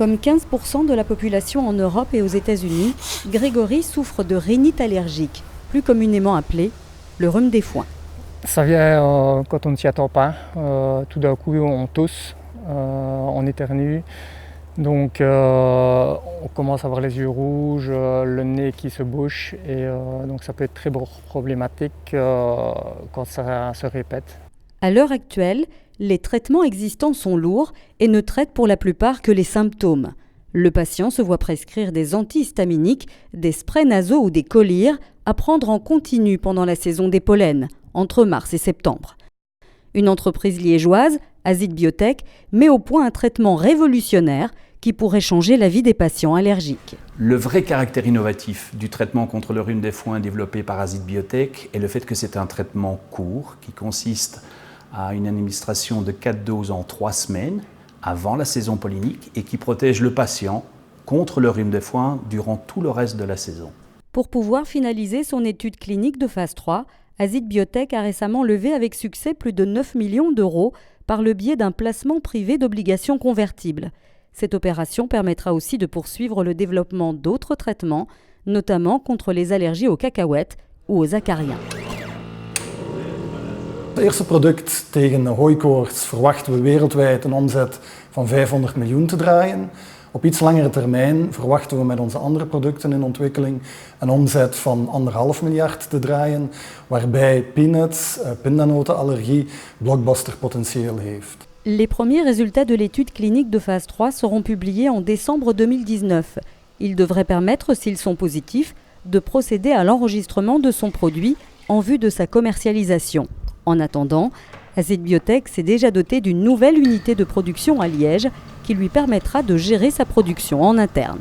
Comme 15% de la population en Europe et aux États-Unis, Grégory souffre de rhinite allergique, plus communément appelée le rhume des foins. Ça vient quand on ne s'y attend pas. Tout d'un coup, on tousse, on éternue. Donc on commence à avoir les yeux rouges, le nez qui se bouche et donc ça peut être très problématique quand ça se répète. À l'heure actuelle, les traitements existants sont lourds et ne traitent pour la plupart que les symptômes. Le patient se voit prescrire des antihistaminiques, des sprays nasaux ou des collyres à prendre en continu pendant la saison des pollens, entre mars et septembre. Une entreprise liégeoise, Azit Biotech, met au point un traitement révolutionnaire qui pourrait changer la vie des patients allergiques. Le vrai caractère innovatif du traitement contre le rhume des foins développé par Azit Biotech est le fait que c'est un traitement court qui consiste à une administration de 4 doses en 3 semaines avant la saison pollinique et qui protège le patient contre le rhume des foins durant tout le reste de la saison. Pour pouvoir finaliser son étude clinique de phase 3, Azit Biotech a récemment levé avec succès plus de 9 millions d'euros par le biais d'un placement privé d'obligations convertibles. Cette opération permettra aussi de poursuivre le développement d'autres traitements, notamment contre les allergies aux cacahuètes ou aux acariens. Het eerste product tegen hooikoorts verwachten we wereldwijd een omzet van 500 miljoen te draaien. Op iets langere termijn verwachten we met onze andere producten in ontwikkeling een omzet van 1,5 miljard te draaien, waarbij peanuts, pindanotenallergie, blockbusterpotentieel heeft. Les premiers résultats de l'étude clinique de phase 3 seront publiés en décembre 2019. Ils devraient permettre, s'ils sont positifs, de procéder à l'enregistrement de son produit en vue de sa commercialisation. En attendant, Azit Biotech s'est déjà doté d'une nouvelle unité de production à Liège qui lui permettra de gérer sa production en interne.